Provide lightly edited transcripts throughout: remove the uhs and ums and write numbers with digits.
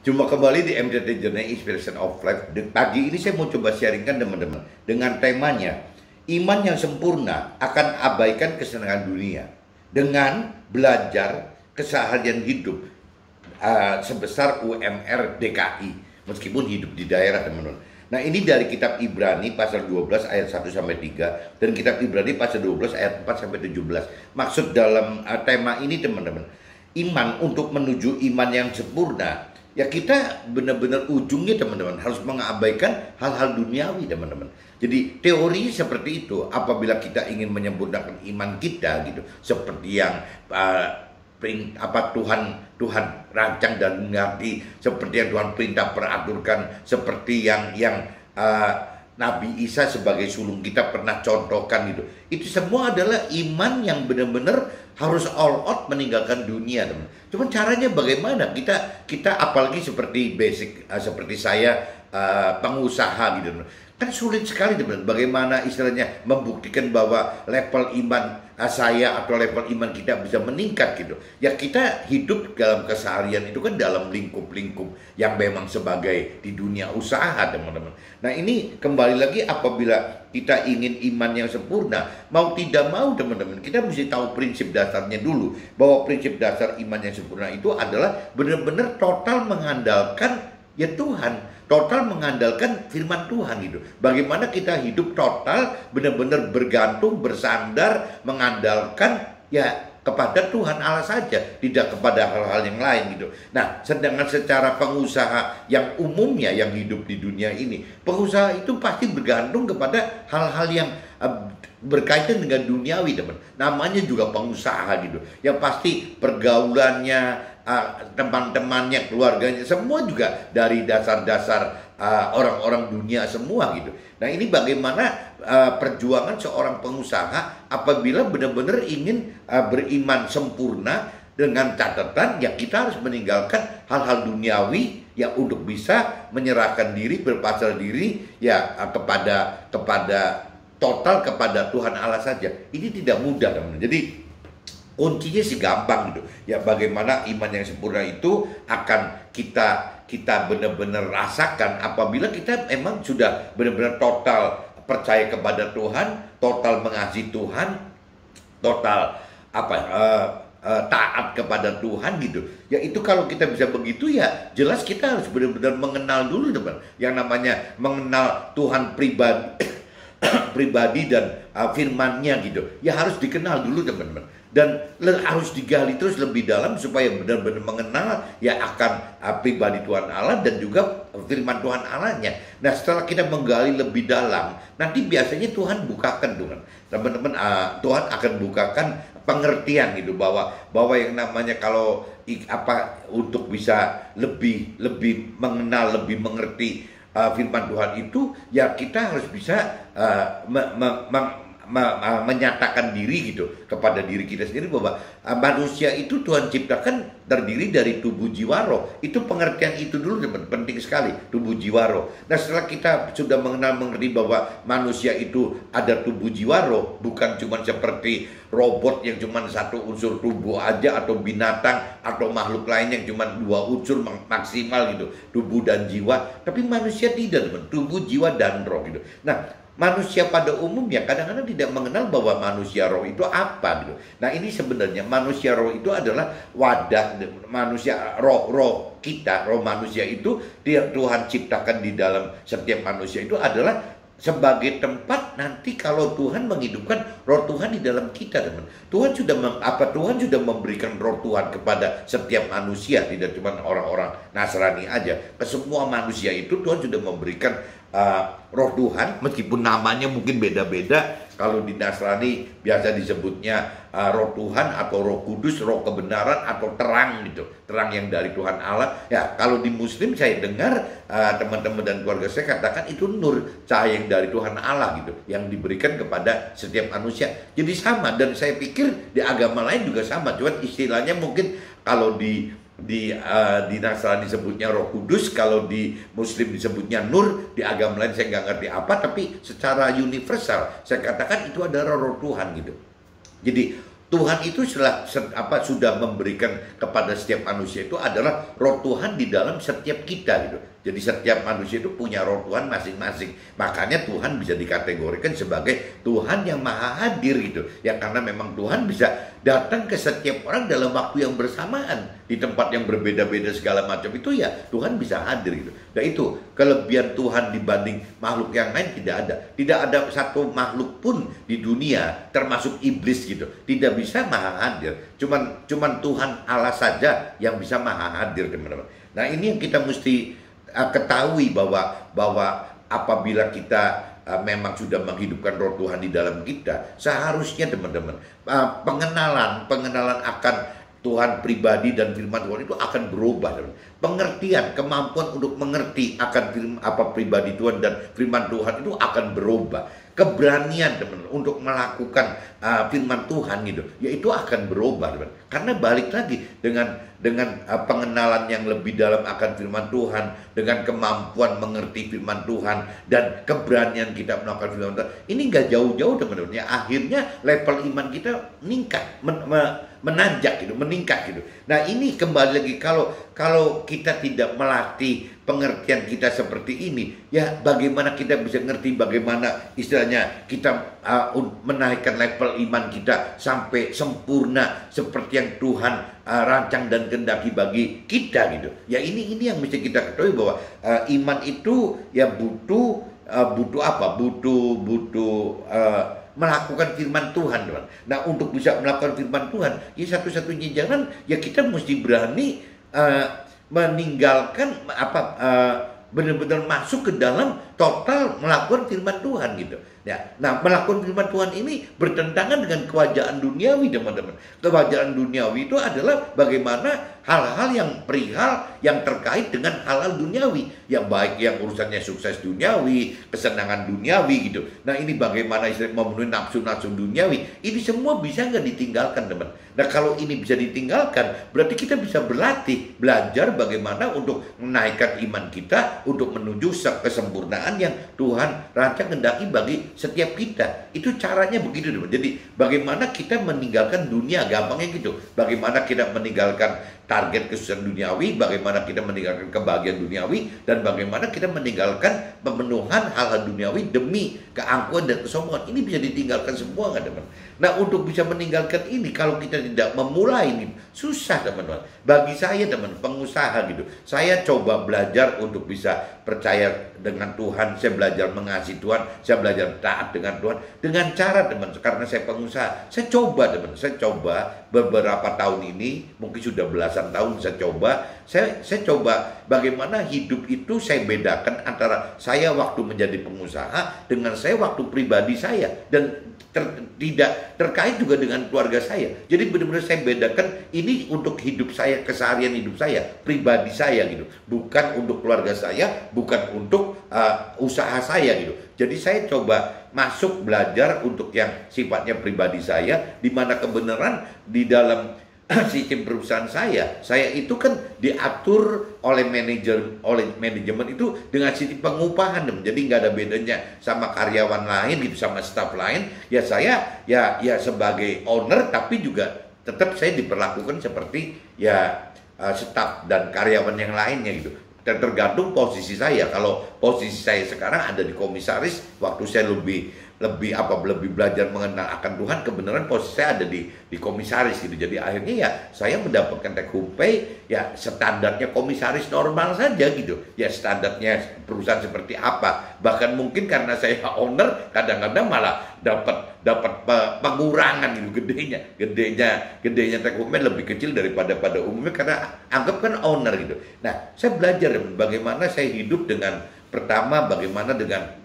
Jumpa kembali di MTT Journey Inspiration of Life. Pagi ini saya mau coba sharingkan teman-teman dengan temanya iman yang sempurna akan abaikan kesenangan dunia dengan belajar keseharian hidup sebesar UMR DKI meskipun hidup di daerah teman-teman. Nah ini dari kitab Ibrani pasal 12 ayat 1 sampai 3 dan kitab Ibrani pasal 12 ayat 4 sampai 17. Maksud dalam tema ini teman-teman, iman untuk menuju iman yang sempurna. Ya kita benar-benar ujungnya teman-teman harus mengabaikan hal-hal duniawi teman-teman. Jadi teori seperti itu apabila kita ingin menyempurnakan iman kita gitu, seperti yang Tuhan rancang dan mengerti, seperti yang Tuhan perintah peraturkan, seperti yang Nabi Isa sebagai sulung kita pernah contohkan gitu. Itu semua adalah iman yang benar-benar harus all out meninggalkan dunia teman. Cuman caranya bagaimana? Kita apalagi seperti basic seperti saya pengusaha gitu. Kan sulit sekali teman. Bagaimana istilahnya membuktikan bahwa level iman saya atau level iman kita bisa meningkat gitu. Ya kita hidup dalam keseharian itu kan dalam lingkup-lingkup yang memang sebagai di dunia usaha teman-teman. Nah ini kembali lagi apabila kita ingin iman yang sempurna, mau tidak mau teman-teman, kita mesti tahu prinsip dasarnya dulu. Bahwa prinsip dasar iman yang sempurna itu adalah benar-benar total mengandalkan ya Tuhan. Total mengandalkan firman Tuhan gitu. Bagaimana kita hidup total benar-benar bergantung, bersandar, mengandalkan ya kepada Tuhan Allah saja, tidak kepada hal-hal yang lain gitu. Nah, sedangkan secara pengusaha yang umumnya yang hidup di dunia ini, pengusaha itu pasti bergantung kepada hal-hal yang berkaitan dengan duniawi teman. Namanya juga pengusaha gitu. Yang pasti pergaulannya, teman-temannya, keluarganya, semua juga dari dasar-dasar orang-orang dunia semua gitu. Nah ini bagaimana perjuangan seorang pengusaha apabila benar-benar ingin beriman sempurna dengan catatan ya kita harus meninggalkan hal-hal duniawi ya untuk bisa menyerahkan diri, berpasrah diri ya kepada total kepada Tuhan Allah saja. Ini tidak mudah teman-teman. Jadi kuncinya sih gampang gitu. Ya bagaimana iman yang sempurna itu akan kita benar-benar rasakan apabila kita memang sudah benar-benar total percaya kepada Tuhan, total mengasihi Tuhan, total taat kepada Tuhan gitu. Ya itu kalau kita bisa begitu ya jelas kita harus benar-benar mengenal dulu teman. Yang namanya mengenal Tuhan pribadi dan firman-Nya gitu. Ya harus dikenal dulu teman-teman. Dan harus digali terus lebih dalam supaya benar-benar mengenal ya akan pribadi Tuhan Allah dan juga firman Tuhan Allahnya. Nah setelah kita menggali lebih dalam, nanti biasanya Tuhan bukakan teman-teman, Tuhan akan bukakan pengertian gitu bahwa yang namanya kalau untuk bisa lebih mengenal, lebih mengerti firman Tuhan itu ya kita harus bisa menyatakan diri gitu kepada diri kita sendiri bahwa manusia itu Tuhan ciptakan terdiri dari tubuh jiwa roh. Itu pengertian itu dulu teman, penting sekali tubuh jiwa roh. Nah setelah kita sudah mengerti bahwa manusia itu ada tubuh jiwa roh, bukan cuma seperti robot yang cuma satu unsur tubuh aja atau binatang atau makhluk lain yang cuma dua unsur maksimal gitu, tubuh dan jiwa. Tapi manusia tidak teman, tubuh, jiwa dan roh gitu. Nah manusia pada umumnya kadang-kadang tidak mengenal bahwa manusia roh itu apa gitu. Nah ini sebenarnya manusia roh itu adalah wadah manusia roh kita, roh manusia itu Tuhan ciptakan di dalam setiap manusia itu adalah sebagai tempat nanti kalau Tuhan menghidupkan roh Tuhan di dalam kita teman. Tuhan sudah memberikan roh Tuhan kepada setiap manusia, tidak cuma orang-orang Nasrani aja. Ke semua manusia itu Tuhan sudah memberikan roh Tuhan, meskipun namanya mungkin beda-beda. Kalau di Nasrani biasa disebutnya roh Tuhan atau roh kudus, roh kebenaran atau terang gitu, terang yang dari Tuhan Allah. Ya kalau di Muslim saya dengar teman-teman dan keluarga saya katakan itu nur, cahaya yang dari Tuhan Allah gitu, yang diberikan kepada setiap manusia. Jadi sama, dan saya pikir di agama lain juga sama, cuman istilahnya mungkin kalau di Nasrani disebutnya Roh Kudus, kalau di Muslim disebutnya Nur, di agama lain saya nggak ngerti apa, tapi secara universal saya katakan itu adalah Roh Tuhan gitu. Jadi Tuhan itu sudah memberikan kepada setiap manusia itu adalah roh Tuhan di dalam setiap kita gitu. Jadi setiap manusia itu punya roh Tuhan masing-masing. Makanya Tuhan bisa dikategorikan sebagai Tuhan yang maha hadir gitu. Ya karena memang Tuhan bisa datang ke setiap orang dalam waktu yang bersamaan. Di tempat yang berbeda-beda segala macam itu ya Tuhan bisa hadir gitu. Dan itu kelebihan Tuhan dibanding makhluk yang lain tidak ada. Tidak ada satu makhluk pun di dunia termasuk iblis gitu. Tidak bisa maha hadir. Cuman Tuhan Allah saja yang bisa maha hadir teman-teman. Nah ini yang kita mesti ketahui bahwa apabila kita memang sudah menghidupkan roh Tuhan di dalam kita, seharusnya teman-teman pengenalan akan Tuhan pribadi dan firman Tuhan itu akan berubah. Pengertian, kemampuan untuk mengerti akan pribadi Tuhan dan firman Tuhan itu akan berubah. Keberanian teman untuk melakukan firman Tuhan gitu, yaitu akan berubah teman. Karena balik lagi dengan pengenalan yang lebih dalam akan firman Tuhan, dengan kemampuan mengerti firman Tuhan dan keberanian kita melakukan firman Tuhan, ini nggak jauh-jauh teman-teman. Ya akhirnya level iman kita meningkat, menanjak gitu, meningkat gitu. Nah ini kembali lagi kalau kita tidak melatih pengertian kita seperti ini, ya bagaimana kita bisa ngerti bagaimana istilahnya kita menaikkan level iman kita sampai sempurna seperti yang Tuhan rancang dan kehendaki bagi kita gitu. Ya ini yang mesti kita ketahui bahwa iman itu ya butuh apa? Butuh melakukan firman Tuhan, teman. Nah, untuk bisa melakukan firman Tuhan, ya satu-satunya jalan ya kita mesti berani meninggalkan benar-benar masuk ke dalam total melakukan firman Tuhan gitu. Ya, nah melakukan firman Tuhan ini bertentangan dengan kewajiban duniawi teman-teman. Kewajiban duniawi itu adalah bagaimana hal-hal yang perihal yang terkait dengan hal-hal duniawi, yang baik yang urusannya sukses duniawi, kesenangan duniawi gitu. Nah ini bagaimana memenuhi nafsu-nafsu duniawi, ini semua bisa nggak ditinggalkan teman. Nah kalau ini bisa ditinggalkan, berarti kita bisa berlatih, belajar bagaimana untuk menaikkan iman kita untuk menuju kesempurnaan yang Tuhan rancang kehendaki bagi setiap kita. Itu caranya begitu teman. Jadi bagaimana kita meninggalkan dunia, gampangnya gitu. Bagaimana kita meninggalkan target kesuksesan duniawi, bagaimana kita meninggalkan kebahagiaan duniawi, dan bagaimana kita meninggalkan pemenuhan hal-hal duniawi demi keangkuhan dan kesombongan. Ini bisa ditinggalkan semua kan teman. Nah untuk bisa meninggalkan ini, kalau kita tidak memulai ini, susah teman-teman. Bagi saya teman, pengusaha gitu, saya coba belajar untuk bisa percaya dengan Tuhan, saya belajar mengasihi Tuhan, saya belajar taat dengan Tuhan, dengan cara teman, karena saya pengusaha, saya coba teman, saya coba beberapa tahun ini, mungkin sudah belasan tahun saya coba bagaimana hidup itu saya bedakan antara saya waktu menjadi pengusaha dengan saya waktu pribadi saya, dan tidak terkait juga dengan keluarga saya. Jadi benar-benar saya bedakan ini untuk hidup saya, keseharian hidup saya, pribadi saya gitu, bukan untuk keluarga saya, bukan untuk usaha saya gitu. Jadi saya coba masuk belajar untuk yang sifatnya pribadi saya, di mana kebenaran di dalam sistem perusahaan saya itu kan diatur oleh manajemen itu dengan sistem pengupahan, jadi nggak ada bedanya sama karyawan lain gitu, sama staff lain. Ya saya ya sebagai owner, tapi juga tetap saya diperlakukan seperti ya staff dan karyawan yang lainnya gitu. Dan tergantung posisi saya. Kalau posisi saya sekarang ada di komisaris, waktu saya lebih belajar mengenal akan Tuhan, kebenaran posisi saya ada di komisaris gitu. Jadi akhirnya ya saya mendapatkan take home pay ya standarnya komisaris normal saja gitu. Ya standarnya perusahaan seperti apa. Bahkan mungkin karena saya owner, kadang-kadang malah dapat pengurangan gitu, gedenya take home pay lebih kecil daripada pada umumnya, karena anggap kan owner gitu. Nah, saya belajar bagaimana saya hidup dengan pertama, bagaimana dengan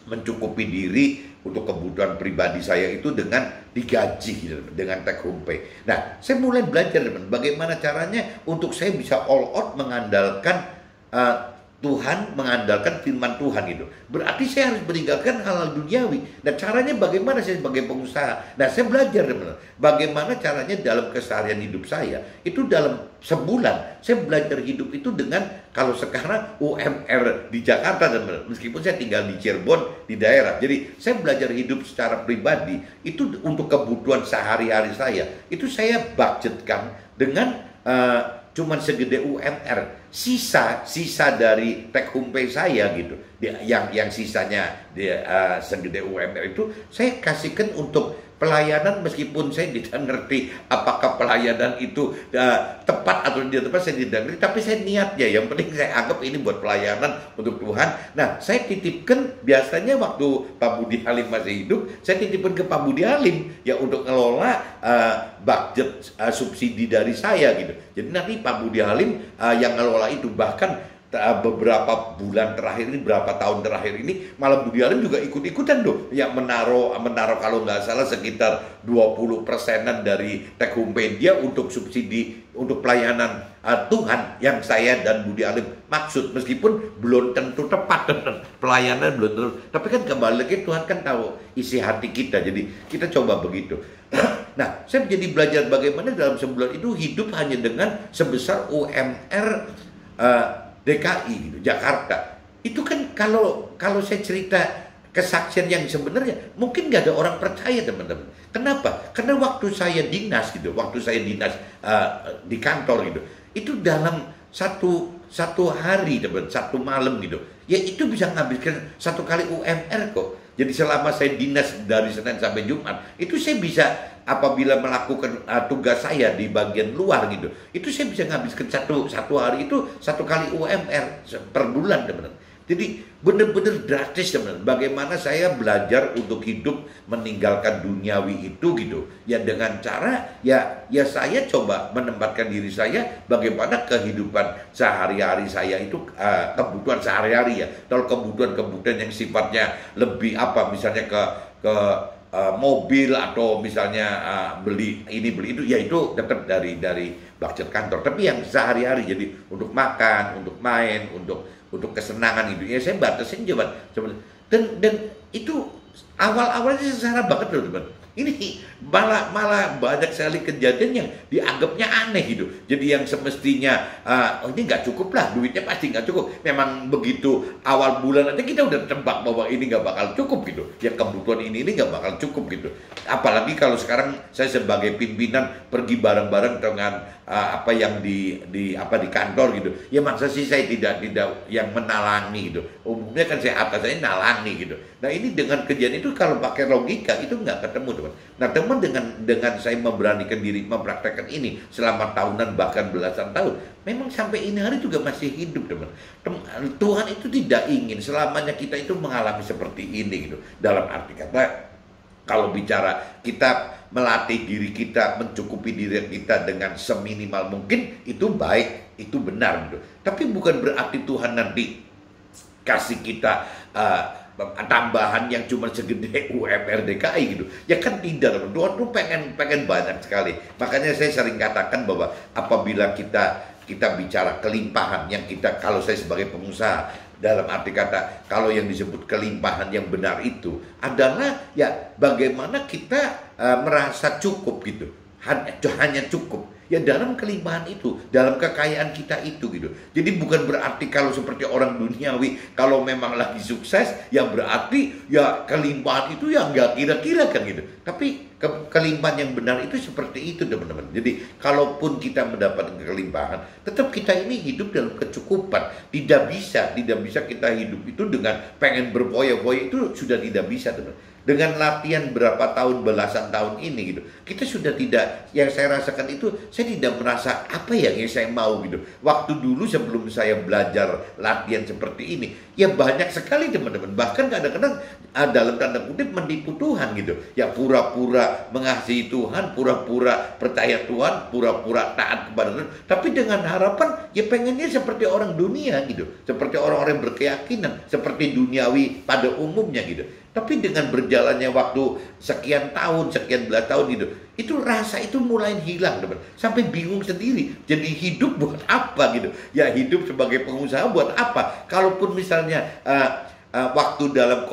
mencukupi diri untuk kebutuhan pribadi saya itu dengan digaji gitu, dengan take home pay. Nah, saya mulai belajar bagaimana caranya untuk saya bisa all out mengandalkan Tuhan, mengandalkan firman Tuhan itu. Berarti saya harus meninggalkan hal-hal duniawi. Nah, caranya bagaimana saya sebagai pengusaha? Nah, saya belajar teman-teman, bagaimana caranya dalam keseharian hidup saya. Itu dalam sebulan saya belajar hidup itu dengan, kalau sekarang UMR di Jakarta teman-teman, meskipun saya tinggal di Cirebon di daerah. Jadi saya belajar hidup secara pribadi itu untuk kebutuhan sehari-hari saya. Itu saya budgetkan dengan cuman segede UMR, sisa dari take home pay saya gitu, yang sisanya segede UMR itu saya kasihkan untuk pelayanan, meskipun saya tidak ngerti apakah pelayanan itu tepat atau tidak tepat, saya tidak ngerti, tapi saya niatnya, yang penting saya anggap ini buat pelayanan untuk Tuhan. Nah, saya titipkan, biasanya waktu Pak Budi Halim masih hidup, saya titipkan ke Pak Budi Halim ya untuk ngelola budget subsidi dari saya gitu. Jadi nanti Pak Budi Halim yang ngelola itu, bahkan beberapa bulan terakhir ini, berapa tahun terakhir ini, malah Budi Halim juga ikut-ikutan tuh, yang menaruh kalau nggak salah sekitar 20%-an dari take home pay dia untuk subsidi untuk pelayanan Tuhan yang saya dan Budi Halim maksud, meskipun belum tentu tepat pelayanan belum tentu, tapi kan kembali lagi Tuhan kan tahu isi hati kita, jadi kita coba begitu. Nah, saya jadi belajar bagaimana dalam sebulan itu hidup hanya dengan sebesar UMR DKI gitu, Jakarta. Itu kan kalau saya cerita kesaksian yang sebenarnya mungkin nggak ada orang percaya teman-teman. Kenapa? Karena waktu saya dinas di kantor gitu, itu dalam satu hari teman, satu malam gitu, ya itu bisa menghabiskan 1 kali UMR kok. Jadi selama saya dinas dari Senin sampai Jumat, itu saya bisa, apabila melakukan tugas saya di bagian luar gitu, itu saya bisa menghabiskan satu hari itu 1 kali UMR per bulan teman-teman. Jadi benar-benar drastis teman-teman. Bagaimana saya belajar untuk hidup meninggalkan duniawi itu gitu. Ya dengan cara ya saya coba menempatkan diri saya bagaimana kehidupan sehari-hari saya itu, kebutuhan sehari-hari ya. Kalau kebutuhan yang sifatnya lebih misalnya ke mobil atau misalnya beli ini beli itu, ya itu tetap dari budget kantor. Tapi yang sehari-hari, jadi untuk makan, untuk main, untuk kesenangan itu, ya saya batasin coba. Dan itu awal-awalnya secara banget loh teman. Ini malah banyak sekali kejadian yang dianggapnya aneh gitu. Jadi yang semestinya ini nggak cukup lah, duitnya pasti nggak cukup. Memang begitu awal bulan aja kita udah tebak bahwa ini nggak bakal cukup gitu. Ya kebutuhan ini nggak bakal cukup gitu. Apalagi kalau sekarang saya sebagai pimpinan pergi bareng-bareng dengan apa yang di kantor gitu. Ya masa sih saya tidak yang menalangi gitu. Umumnya kan saya atasnya nalangi gitu. Nah ini dengan kejadian itu kalau pakai logika itu nggak ketemu teman. Nah teman, dengan saya memberanikan diri mempraktekkan ini selama tahunan bahkan belasan tahun, memang sampai ini hari juga masih hidup teman. Tuhan itu tidak ingin selamanya kita itu mengalami seperti ini gitu. Dalam arti kata, kalau bicara kita melatih diri kita, mencukupi diri kita dengan seminimal mungkin, itu baik, itu benar gitu. Tapi bukan berarti Tuhan nanti kasih kita tambahan yang cuma segede UMR DKI gitu. Ya kan tidak, Tuhan tuh pengen banyak sekali. Makanya saya sering katakan bahwa apabila kita bicara kelimpahan yang kita, kalau saya sebagai pengusaha, dalam arti kata, kalau yang disebut kelimpahan yang benar itu adalah ya bagaimana kita merasa cukup gitu, hanya cukup ya dalam kelimpahan itu, dalam kekayaan kita itu gitu. Jadi bukan berarti kalau seperti orang duniawi, kalau memang lagi sukses ya berarti ya kelimpahan itu ya nggak kira-kira kan gitu. Tapi kelimpahan yang benar itu seperti itu teman-teman. Jadi kalaupun kita mendapatkan kelimpahan, tetap kita ini hidup dalam kecukupan. Tidak bisa kita hidup itu dengan pengen berfoya-foya, itu sudah tidak bisa teman. Dengan latihan berapa tahun, belasan tahun ini gitu, kita sudah tidak, yang saya rasakan itu, saya tidak merasa apa yang saya mau gitu. Waktu dulu sebelum saya belajar latihan seperti ini, ya banyak sekali teman-teman, bahkan kadang-kadang dalam tanda kutip menipu Tuhan gitu. Ya pura-pura mengasihi Tuhan, pura-pura percaya Tuhan, pura-pura taat kepada Tuhan, tapi dengan harapan ya pengennya seperti orang dunia gitu, seperti orang-orang yang berkeyakinan, seperti duniawi pada umumnya gitu. Tapi dengan berjalannya waktu sekian tahun, sekian belas tahun gitu, itu rasa itu mulai hilang, teman. Sampai bingung sendiri. Jadi hidup buat apa gitu? Ya hidup sebagai pengusaha buat apa? Kalaupun misalnya waktu dalam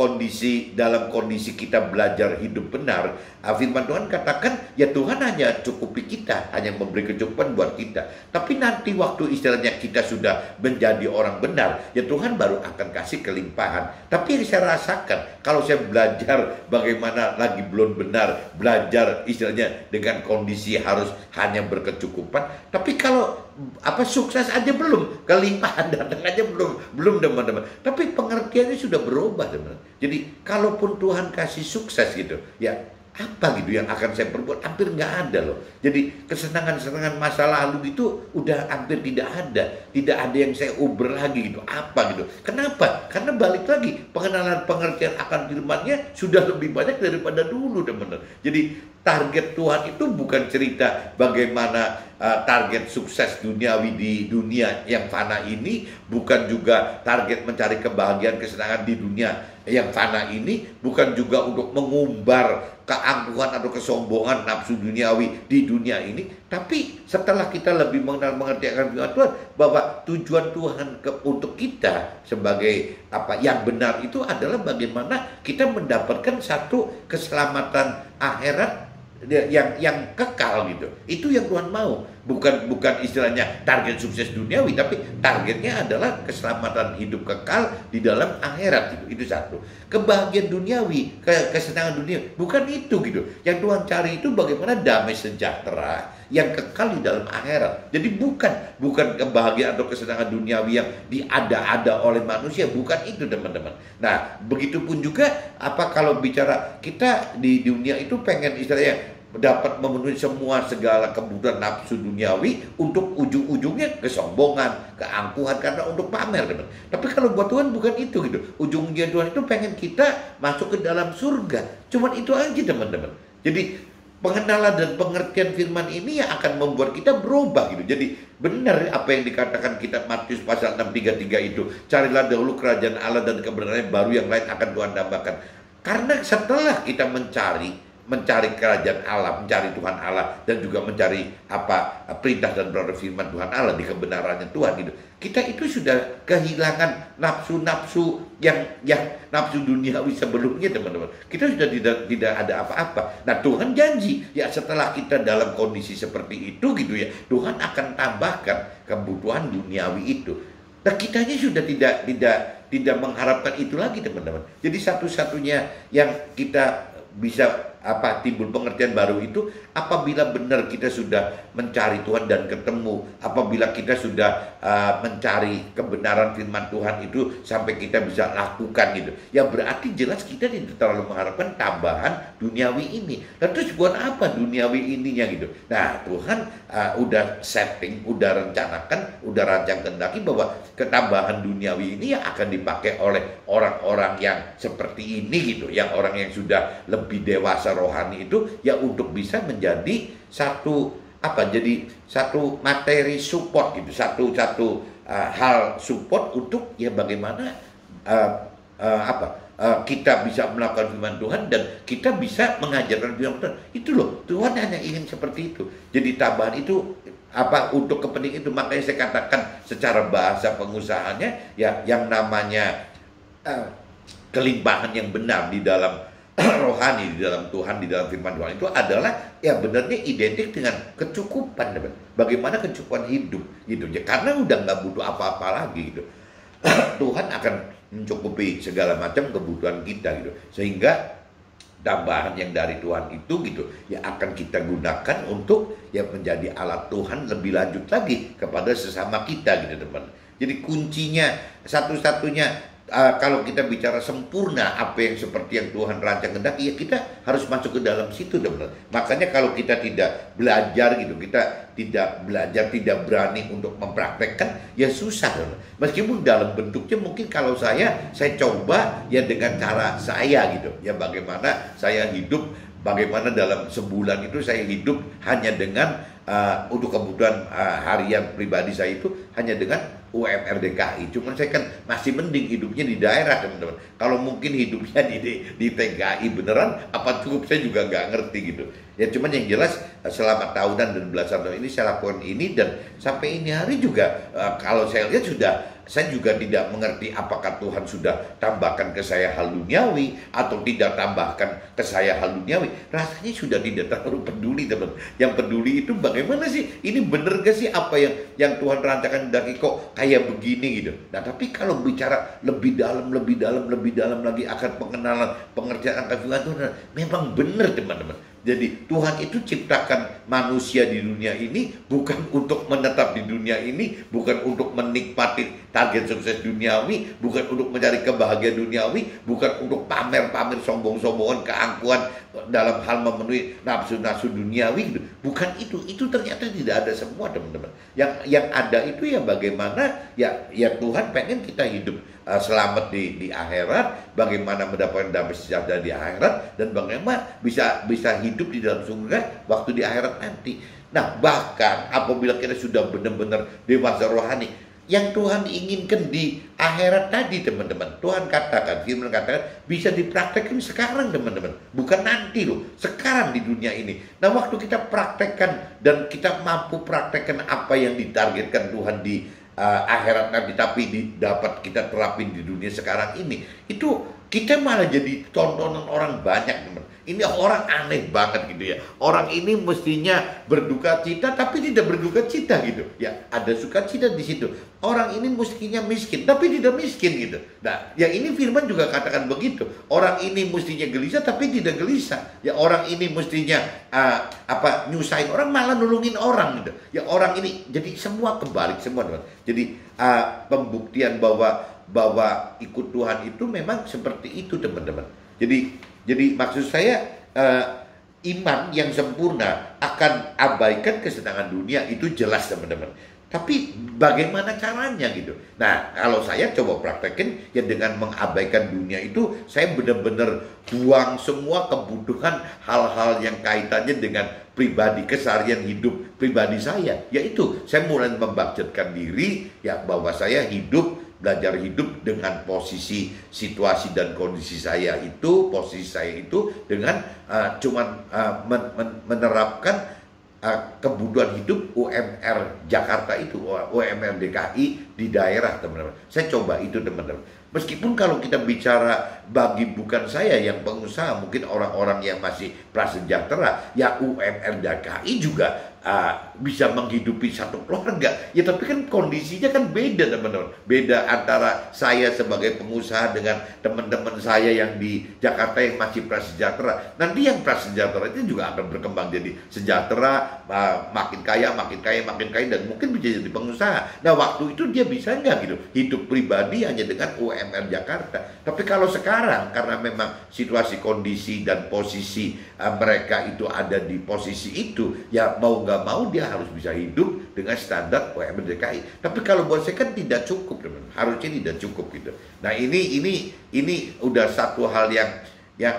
kondisi kita belajar hidup benar, firman Tuhan katakan ya Tuhan hanya cukupi kita, hanya memberi kecukupan buat kita. Tapi nanti waktu istilahnya kita sudah menjadi orang benar, ya Tuhan baru akan kasih kelimpahan. Tapi yang saya rasakan kalau saya belajar bagaimana lagi belum benar, belajar istilahnya dengan kondisi harus hanya berkecukupan. Tapi kalau sukses aja belum, kelimpahan datang aja belum teman-teman. Tapi pengertiannya sudah berubah teman. Jadi kalaupun Tuhan kasih sukses gitu, ya apa gitu yang akan saya perbuat, hampir nggak ada loh. Jadi kesenangan-kesenangan masa lalu itu udah hampir tidak ada yang saya uber lagi gitu. Apa gitu? Kenapa? Karena balik lagi pengenalan pengertian akan firman-Nya sudah lebih banyak daripada dulu teman-teman. Jadi target Tuhan itu bukan cerita bagaimana target sukses duniawi di dunia yang fana ini, bukan juga target mencari kebahagiaan kesenangan di dunia yang fana ini, bukan juga untuk mengumbar keangkuhan atau kesombongan nafsu duniawi di dunia ini. Tapi setelah kita lebih mengenal mengerti akan firman Tuhan, bahwa tujuan Tuhan untuk kita sebagai yang benar itu adalah bagaimana kita mendapatkan satu keselamatan akhirat yang kekal gitu. Itu yang Tuhan mau. Bukan istilahnya target sukses duniawi, tapi targetnya adalah keselamatan hidup kekal di dalam akhirat gitu. Itu satu. Kebahagiaan duniawi, kesenangan dunia, bukan itu gitu. Yang Tuhan cari itu bagaimana damai sejahtera yang kekal di dalam akhirat. Jadi bukan kebahagiaan atau kesenangan duniawi yang diada-ada oleh manusia, bukan itu teman-teman. Nah, begitupun juga kalau bicara kita di dunia itu pengen istilahnya dapat memenuhi segala kebutuhan nafsu duniawi untuk ujung-ujungnya kesombongan, keangkuhan karena untuk pamer teman. Tapi kalau buat Tuhan bukan itu gitu. Ujungnya Tuhan itu pengen kita masuk ke dalam surga. Cuman itu aja teman-teman. Jadi pengenalan dan pengertian firman ini yang akan membuat kita berubah gitu. Jadi benar apa yang dikatakan kitab Matius pasal 6:33 itu. Carilah dahulu kerajaan Allah dan kebenarannya, baru yang lain akan Tuhan tambahkan. Karena setelah kita mencari kerajaan Allah, mencari Tuhan Allah, dan juga mencari perintah dan perintah firman Tuhan Allah di kebenarannya Tuhan gitu. Kita itu sudah kehilangan nafsu-nafsu yang nafsu duniawi sebelumnya teman-teman. Kita sudah tidak ada apa-apa. Nah, Tuhan janji ya setelah kita dalam kondisi seperti itu gitu ya, Tuhan akan tambahkan kebutuhan duniawi itu. Nah, kitanya sudah tidak mengharapkan itu lagi teman-teman. Jadi satu-satunya yang kita bisa timbul pengertian baru itu apabila benar kita sudah mencari Tuhan dan ketemu, apabila kita sudah mencari kebenaran firman Tuhan itu sampai kita bisa lakukan gitu. Ya berarti jelas kita tidak terlalu mengharapkan tambahan duniawi ini. Lalu terus buat apa duniawi ininya gitu. Nah, Tuhan udah setting, udah rencanakan, udah rancang kehendaki bahwa ketambahan duniawi ini yang akan dipakai oleh orang-orang yang seperti ini gitu, yang orang yang sudah lebih dewasa rohani itu ya untuk bisa menjadi satu materi support gitu, satu hal support untuk ya bagaimana kita bisa melakukan firman Tuhan dan kita bisa mengajarkan firman Tuhan. Itu loh, Tuhan hanya ingin seperti itu. Jadi tambahan itu untuk kepentingan itu, makanya saya katakan secara bahasa pengusahanya ya yang namanya kelimpahan yang benar di dalam rohani, di dalam Tuhan, di dalam firman Tuhan itu adalah ya benarnya identik dengan kecukupan. Bagaimana kecukupan hidup gitu ya, karena udah nggak butuh apa-apa lagi gitu. Tuhan akan mencukupi segala macam kebutuhan kita gitu, sehingga tambahan yang dari Tuhan itu gitu ya akan kita gunakan untuk ya menjadi alat Tuhan lebih lanjut lagi kepada sesama kita gitu teman. Jadi kuncinya satu-satunya kalau kita bicara sempurna apa yang seperti yang Tuhan rancang kehendaki, ya kita harus masuk ke dalam situ teman. Makanya kalau kita tidak belajar gitu, kita tidak belajar, tidak berani untuk mempraktekkan, ya susah teman. Meskipun dalam bentuknya mungkin kalau saya coba ya dengan cara saya gitu, ya bagaimana saya hidup, bagaimana dalam sebulan itu saya hidup hanya dengan untuk kebutuhan harian pribadi saya itu hanya dengan UMR DKI. Cuman saya kan masih mending hidupnya di daerah, teman-teman. Kalau mungkin hidupnya di TKI beneran, apa cukup, saya juga nggak ngerti gitu. Ya cuman yang jelas selama tahunan dan belasan tahun ini saya lakukan ini, dan sampai ini hari juga kalau saya lihat saya juga tidak mengerti apakah Tuhan sudah tambahkan ke saya hal duniawi atau tidak tambahkan ke saya hal duniawi. Rasanya sudah tidak terlalu peduli, teman. Yang peduli itu bagaimana sih, ini bener gak sih apa yang Tuhan rancangan dari kok kayak begini gitu. Nah tapi kalau bicara lebih dalam lagi akan pengenalan, pengerjaan akan Tuhan, memang benar, teman-teman. Jadi Tuhan itu ciptakan manusia di dunia ini bukan untuk menetap di dunia ini, bukan untuk menikmati target sukses duniawi, bukan untuk mencari kebahagiaan duniawi, bukan untuk pamer-pamer sombong-sombongan, keangkuhan dalam hal memenuhi nafsu-nafsu duniawi gitu. Bukan itu ternyata tidak ada semua, teman-teman. Yang ada itu ya bagaimana ya Tuhan pengen kita hidup selamat di akhirat, bagaimana mendapatkan damai sejahtera di akhirat, dan bagaimana bisa hidup di dalam surga waktu di akhirat nanti. Nah bahkan apabila kita sudah benar-benar dewasa rohani, yang Tuhan inginkan di akhirat tadi, teman-teman, Tuhan katakan, firman katakan bisa dipraktekkan sekarang, teman-teman, bukan nanti loh, sekarang di dunia ini. Nah waktu kita praktekkan dan kita mampu praktekkan apa yang ditargetkan Tuhan di akhirat nanti, tapi dapat kita terapin di dunia sekarang ini, itu kita malah jadi tontonan orang banyak, teman. Ini orang aneh banget gitu ya. Orang ini mestinya berduka cita tapi tidak berduka cita gitu. Ya ada sukacita di situ. Orang ini mestinya miskin tapi tidak miskin gitu. Nah, yang ini firman juga katakan begitu. Orang ini mestinya gelisah tapi tidak gelisah. Ya orang ini mestinya nyusahin orang malah nulungin orang gitu. Ya orang ini jadi semua kebalik semua, teman. Jadi pembuktian bahwa ikut Tuhan itu memang seperti itu, teman-teman. Jadi maksud saya iman yang sempurna akan abaikan kesenangan dunia, itu jelas, teman-teman. Tapi bagaimana caranya gitu? Nah kalau saya coba praktekin ya dengan mengabaikan dunia itu, saya benar-benar buang semua kebutuhan hal-hal yang kaitannya dengan pribadi, keseharian hidup pribadi saya. Yaitu saya mulai membudgetkan diri ya bahwa saya belajar hidup dengan posisi, situasi dan kondisi saya itu, dengan menerapkan kebutuhan hidup UMR Jakarta itu, UMR DKI di daerah, teman-teman. Saya coba itu, teman-teman. Meskipun kalau kita bicara bagi bukan saya yang pengusaha, mungkin orang-orang yang masih prasejahtera, ya UMR DKI juga bisa menghidupi satu keluarga. Ya tapi kan kondisinya kan beda, teman-teman. Beda antara saya sebagai pengusaha dengan teman-teman saya yang di Jakarta yang masih prasejahtera. Nanti yang prasejahtera itu juga akan berkembang jadi sejahtera, makin kaya, dan mungkin bisa jadi pengusaha. Nah waktu itu dia bisa nggak gitu hidup pribadi hanya dengan UMR Jakarta. Tapi kalau sekarang karena memang situasi, kondisi dan posisi mereka itu ada di posisi itu, ya mau nggak mau dia harus bisa hidup dengan standar UMR DKI. Tapi kalau buat saya kan tidak cukup, teman. Harusnya tidak cukup gitu. Nah ini udah satu hal yang yang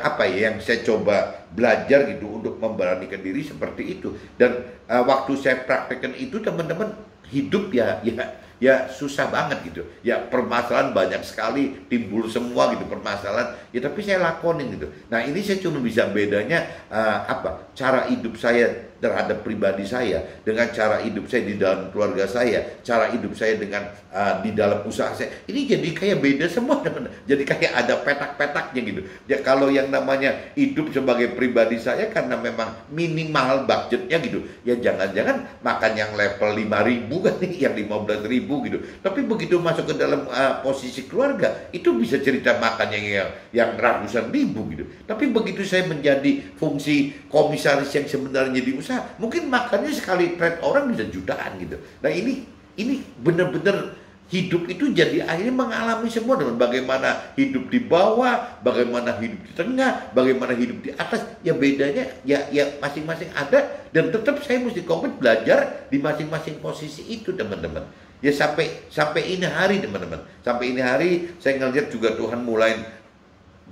saya coba belajar gitu untuk memberanikan diri seperti itu. Dan waktu saya praktekkan itu, teman-teman, hidup ya susah banget gitu. Ya permasalahan banyak sekali timbul semua gitu, permasalahan. Ya tapi saya lakonin gitu. Nah ini saya cuma bisa bedanya cara hidup saya terhadap pribadi saya dengan cara hidup saya di dalam keluarga saya, cara hidup saya dengan di dalam usaha saya. Ini jadi kayak beda semua, teman. Jadi kayak ada petak-petaknya gitu. Ya kalau yang namanya hidup sebagai pribadi saya karena memang minimal budgetnya gitu. Ya jangan-jangan makan yang level 5.000 kan, yang 15.000 gitu. Tapi begitu masuk ke dalam posisi keluarga, itu bisa cerita makannya yang ratusan ribu gitu. Tapi begitu saya menjadi fungsi komisaris yang sebenarnya di usaha, mungkin makannya sekali trade orang bisa jutaan gitu. Nah ini benar-benar hidup itu jadi akhirnya mengalami semua, dengan bagaimana hidup di bawah, bagaimana hidup di tengah, bagaimana hidup di atas. Ya bedanya ya masing-masing ada, dan tetap saya mesti kompet belajar di masing-masing posisi itu, teman-teman. Ya sampai ini hari, teman-teman. Sampai ini hari saya ngelihat juga Tuhan mulai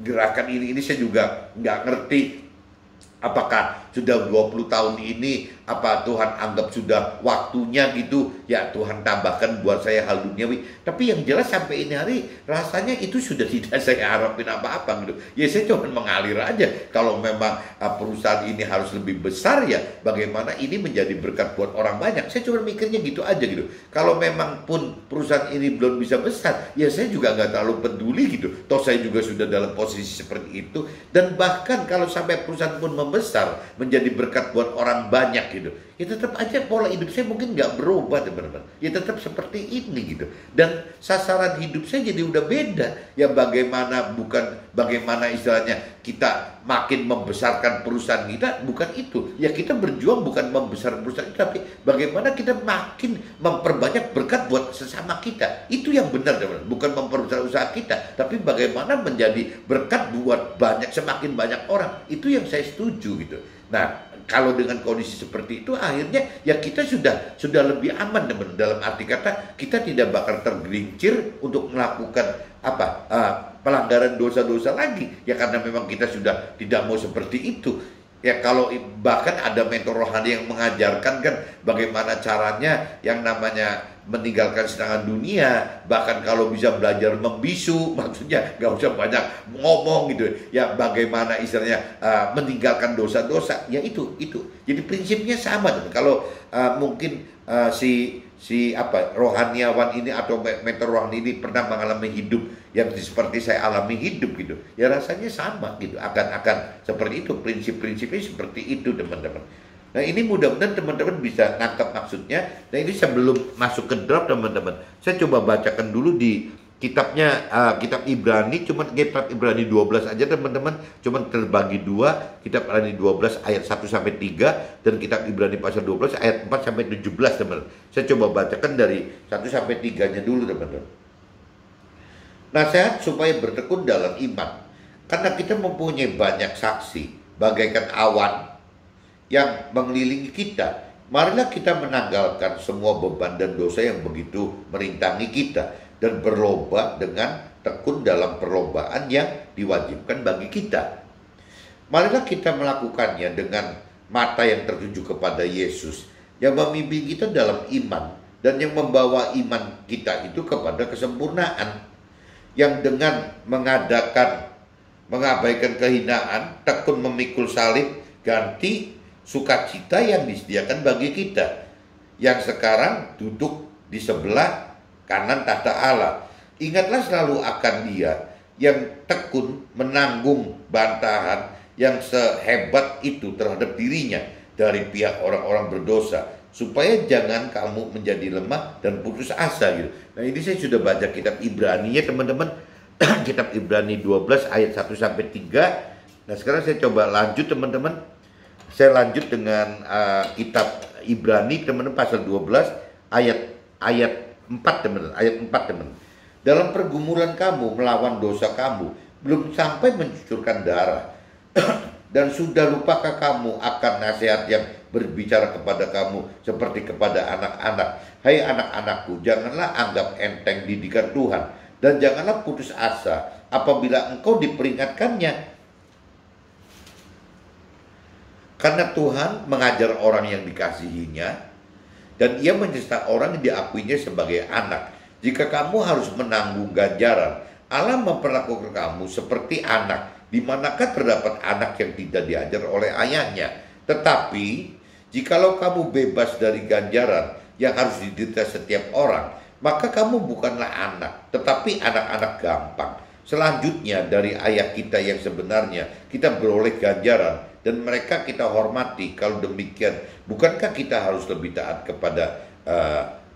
gerakan ini saya juga nggak ngerti apakah sudah 20 tahun ini apa Tuhan anggap sudah waktunya gitu, ya Tuhan tambahkan buat saya hal duniawi. Tapi yang jelas sampai ini hari rasanya itu sudah tidak saya harapin apa-apa gitu. Ya saya cuma mengalir aja. Kalau memang perusahaan ini harus lebih besar, ya bagaimana ini menjadi berkat buat orang banyak. Saya cuma mikirnya gitu aja gitu. Kalau memang pun perusahaan ini belum bisa besar, ya saya juga nggak terlalu peduli gitu. Toh saya juga sudah dalam posisi seperti itu. Dan bahkan kalau sampai perusahaan pun membesar menjadi berkat buat orang banyak gitu, ya tetap aja pola hidup saya mungkin nggak berubah teman-teman. Ya tetap seperti ini gitu. Dan sasaran hidup saya jadi udah beda. Ya bagaimana istilahnya kita makin membesarkan perusahaan kita, bukan itu. Ya kita berjuang bukan membesar perusahaan itu, tapi bagaimana kita makin memperbanyak berkat buat sesama kita. Itu yang benar teman-teman. Bukan memperbesar usaha kita, tapi bagaimana menjadi berkat buat semakin banyak orang. Itu yang saya setuju gitu. Nah, kalau dengan kondisi seperti itu akhirnya ya kita sudah lebih aman teman. Dalam arti kata kita tidak bakal tergelincir untuk melakukan pelanggaran dosa-dosa lagi. Ya karena memang kita sudah tidak mau seperti itu. Ya kalau bahkan ada mentor rohani yang mengajarkan kan bagaimana caranya yang namanya meninggalkan senangan dunia, bahkan kalau bisa belajar membisu, maksudnya nggak usah banyak ngomong gitu. Ya bagaimana istilahnya meninggalkan dosa-dosa, ya itu. Jadi prinsipnya sama teman. Kalau mungkin rohaniawan ini atau mentor rohani ini pernah mengalami hidup yang seperti saya alami hidup gitu, ya rasanya sama gitu, akan seperti itu, prinsip-prinsipnya seperti itu teman-teman. Nah ini mudah-mudahan teman-teman bisa nangkap maksudnya. Nah ini sebelum masuk ke drop teman-teman, saya coba bacakan dulu di kitabnya, kitab Ibrani, kitab Ibrani 12 aja teman-teman, cuman terbagi dua, kitab Ibrani 12 ayat 1-3 dan kitab Ibrani pasal 12 ayat 4-17 teman-teman. Saya coba bacakan dari 1-3-nya dulu teman-teman. Nasihat supaya bertekun dalam iman, karena kita mempunyai banyak saksi bagaikan awan yang mengelilingi kita. Marilah kita menanggalkan semua beban dan dosa yang begitu merintangi kita dan berlomba dengan tekun dalam perlombaan yang diwajibkan bagi kita. Marilah kita melakukannya dengan mata yang tertuju kepada Yesus yang memimpin kita dalam iman dan yang membawa iman kita itu kepada kesempurnaan, yang dengan mengabaikan kehinaan, tekun memikul salib, ganti sukacita yang disediakan bagi kita, yang sekarang duduk di sebelah kanan tahta Allah. Ingatlah selalu akan Dia yang tekun menanggung bantahan yang sehebat itu terhadap dirinya dari pihak orang-orang berdosa, supaya jangan kamu menjadi lemah dan putus asa gitu. Nah ini saya sudah baca kitab Ibrani ya teman-teman. Kitab Ibrani 12 ayat 1-3. Nah sekarang saya coba lanjut teman-teman. Saya lanjut dengan kitab Ibrani teman-teman pasal 12 ayat 4 teman-teman. Ayat 4 teman-teman. Dalam pergumulan kamu melawan dosa kamu, belum sampai mencucurkan darah. Dan sudah lupakah kamu akan nasihat yang berbicara kepada kamu seperti kepada anak-anak? Hai anak-anakku, janganlah anggap enteng didikan Tuhan, dan janganlah putus asa apabila engkau diperingatkannya. Karena Tuhan mengajar orang yang dikasihinya, dan Ia menyesat orang yang diakuinya sebagai anak. Jika kamu harus menanggung ganjaran, Allah memperlakukan kamu seperti anak. Di manakah terdapat anak yang tidak diajar oleh ayahnya? Tetapi jikalau kamu bebas dari ganjaran yang harus diderita setiap orang, maka kamu bukanlah anak, tetapi anak-anak gampang. Selanjutnya dari ayah kita yang sebenarnya, kita beroleh ganjaran dan mereka kita hormati. Kalau demikian, bukankah kita harus lebih taat kepada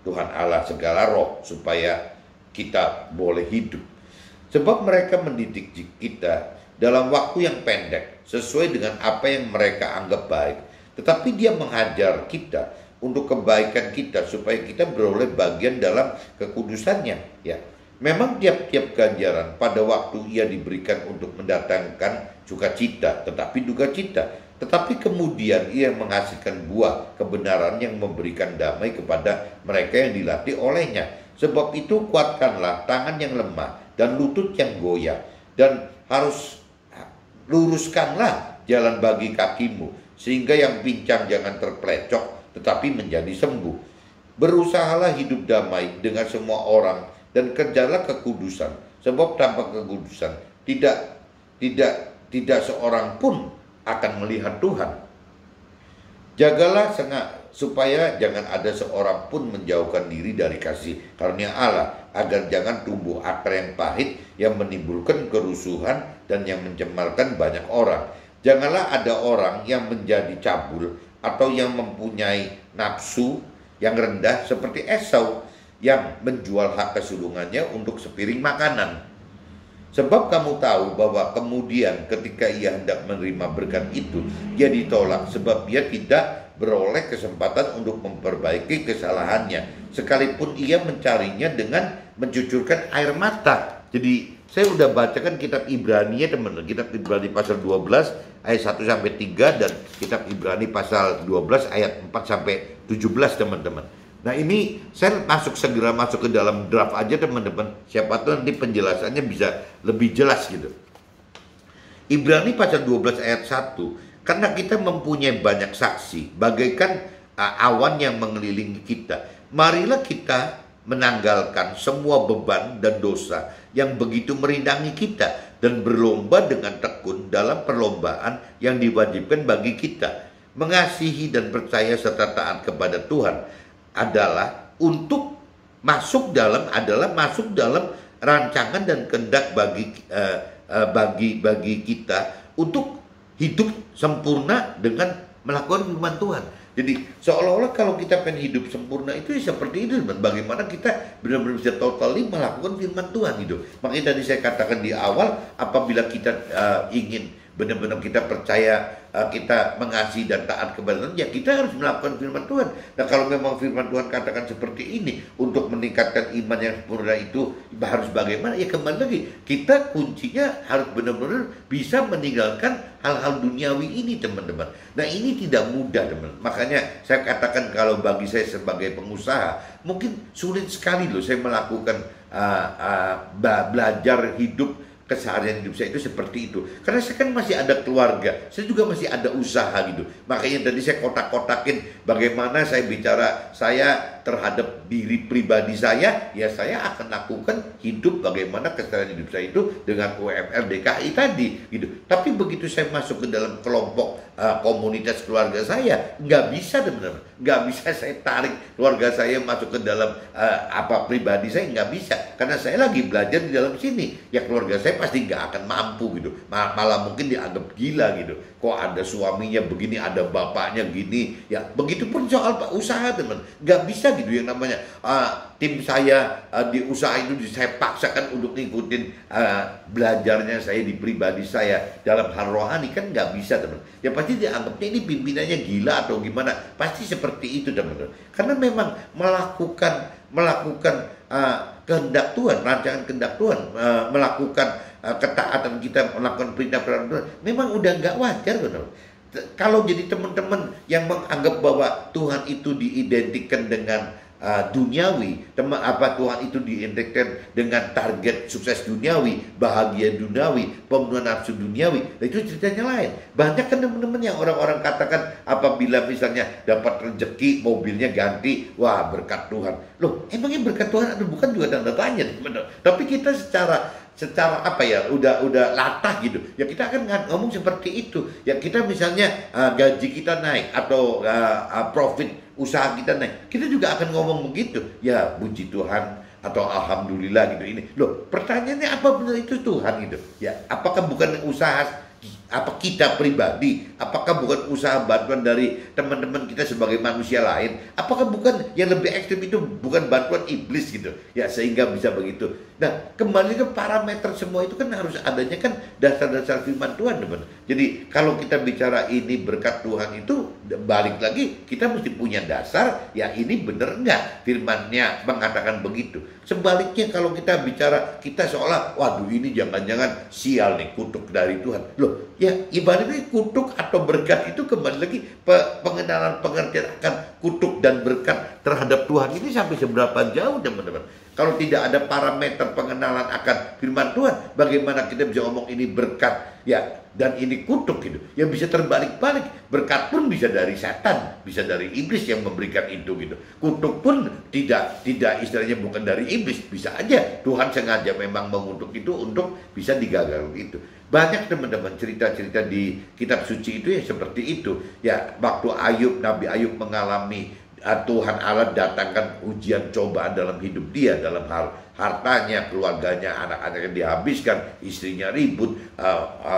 Tuhan Allah segala roh supaya kita boleh hidup? Sebab mereka mendidik kita dalam waktu yang pendek sesuai dengan apa yang mereka anggap baik, tetapi Dia mengajar kita untuk kebaikan kita supaya kita beroleh bagian dalam kekudusannya. Ya, memang tiap-tiap ganjaran pada waktu ia diberikan untuk mendatangkan sukacita, tetapi duka cita. Tetapi kemudian ia menghasilkan buah kebenaran yang memberikan damai kepada mereka yang dilatih olehnya. Sebab itu kuatkanlah tangan yang lemah dan lutut yang goyah, dan luruskanlah jalan bagi kakimu, sehingga yang pincang jangan terpelecok, tetapi menjadi sembuh. Berusahalah hidup damai dengan semua orang dan kerjalah kekudusan, sebab tanpa kekudusan tidak seorang pun akan melihat Tuhan. Jagalah supaya jangan ada seorang pun menjauhkan diri dari kasih karunia Allah, agar jangan tumbuh akar yang pahit yang menimbulkan kerusuhan dan yang mencemarkan banyak orang. Janganlah ada orang yang menjadi cabul atau yang mempunyai nafsu yang rendah seperti Esau yang menjual hak kesulungannya untuk sepiring makanan. Sebab kamu tahu bahwa kemudian ketika ia hendak menerima berkat itu, ia ditolak sebab ia tidak beroleh kesempatan untuk memperbaiki kesalahannya, sekalipun ia mencarinya dengan mencucurkan air mata. Jadi saya udah bacakan kitab Ibrani ya teman-teman, kitab Ibrani pasal 12 ayat 1 sampai 3 dan kitab Ibrani pasal 12 ayat 4 sampai 17 teman-teman. Nah ini saya segera masuk ke dalam draft aja teman-teman. Siapa tahu nanti penjelasannya bisa lebih jelas gitu. Ibrani pasal 12 ayat 1. Karena kita mempunyai banyak saksi, bagaikan awan yang mengelilingi kita. Marilah kita menanggalkan semua beban dan dosa yang begitu merintangi kita, dan berlomba dengan tekun dalam perlombaan yang diwajibkan bagi kita. Mengasihi dan percaya serta taat kepada Tuhan adalah masuk dalam rancangan dan kehendak bagi kita untuk hidup sempurna dengan melakukan firman Tuhan. Jadi seolah-olah kalau kita pengen hidup sempurna itu seperti itu, bagaimana kita benar-benar bisa totally melakukan firman Tuhan gitu. Makanya tadi saya katakan di awal, apabila kita ingin benar-benar kita percaya, kita mengasihi dan taat kepada Tuhan, ya kita harus melakukan firman Tuhan. Nah kalau memang firman Tuhan katakan seperti ini, untuk meningkatkan iman yang sempurna itu harus bagaimana? Ya kembali lagi, kita kuncinya harus benar-benar bisa meninggalkan hal-hal duniawi ini teman-teman. Nah ini tidak mudah teman. Makanya saya katakan kalau bagi saya sebagai pengusaha, mungkin sulit sekali loh saya melakukan belajar hidup keseharian hidup saya itu seperti itu. Karena saya kan masih ada keluarga, saya juga masih ada usaha gitu. Makanya tadi saya kotak-kotakin bagaimana saya bicara saya terhadap diri pribadi saya, ya saya akan lakukan hidup bagaimana keseharian hidup saya itu dengan UMR DKI tadi gitu. Tapi begitu saya masuk ke dalam kelompok komunitas keluarga saya, nggak bisa teman-teman, nggak bisa saya tarik keluarga saya masuk ke dalam pribadi saya, nggak bisa. Karena saya lagi belajar di dalam sini, ya keluarga saya pasti nggak akan mampu gitu, malah mungkin dianggap gila gitu. Kok ada suaminya begini, ada bapaknya gini, ya begitupun soal usaha teman, nggak bisa gitu yang namanya tim saya di usaha itu saya paksakan untuk ngikutin belajarnya saya di pribadi saya dalam hal rohani, kan nggak bisa teman. Ya pasti dianggapnya ini pimpinannya gila atau gimana, pasti seperti itu teman-teman. Karena memang melakukan kehendak Tuhan, rancangan kehendak Tuhan, melakukan ketaatan kita, melakukan perintah-perintah Tuhan, memang udah nggak wajar teman-teman. Kalau jadi teman-teman yang menganggap bahwa Tuhan itu diidentikan dengan duniawi, Tuhan itu diidentikan dengan target sukses duniawi, bahagia duniawi, pemenuhan nafsu duniawi, nah itu ceritanya lain. Banyak kan teman-teman yang orang-orang katakan apabila misalnya dapat rezeki, mobilnya ganti, wah berkat Tuhan. Loh, emangnya berkat Tuhan atau bukan juga tanda tanya teman-teman. Tapi kita secara udah latah gitu ya, kita akan ngomong seperti itu ya. Kita misalnya gaji kita naik atau profit usaha kita naik, kita juga akan ngomong begitu ya, puji Tuhan atau alhamdulillah gitu. Ini loh, pertanyaannya apa benar itu Tuhan gitu ya? Apakah bukan usaha kita pribadi? Apakah bukan usaha bantuan dari teman-teman kita sebagai manusia lain? Apakah bukan yang lebih ekstrim itu bukan bantuan iblis gitu ya, sehingga bisa begitu? Nah kembali ke parameter semua itu kan harus adanya kan dasar-dasar firman Tuhan teman. Jadi kalau kita bicara ini berkat Tuhan itu, balik lagi kita mesti punya dasar ya, ini benar nggak firmannya mengatakan begitu. Sebaliknya kalau kita bicara kita seolah waduh ini jangan-jangan sial nih, kutuk dari Tuhan. Loh ya, ibaratnya kutuk atau berkat itu kembali lagi pengenalan pengertian akan kutuk dan berkat terhadap Tuhan ini sampai seberapa jauh teman-teman. Kalau tidak ada parameter pengenalan akan firman Tuhan, bagaimana kita bisa ngomong ini berkat ya dan ini kutuk gitu? Ya bisa terbalik-balik. Berkat pun bisa dari setan, bisa dari iblis yang memberikan itu gitu. Kutuk pun tidak istilahnya bukan dari iblis, bisa aja Tuhan sengaja memang mengutuk itu untuk bisa digagal itu. Banyak teman-teman cerita-cerita di kitab suci itu ya seperti itu. Ya waktu Nabi Ayub mengalami Tuhan Allah datangkan ujian cobaan dalam hidup dia, dalam hal hartanya, keluarganya, anak-anaknya dihabiskan, istrinya ribut,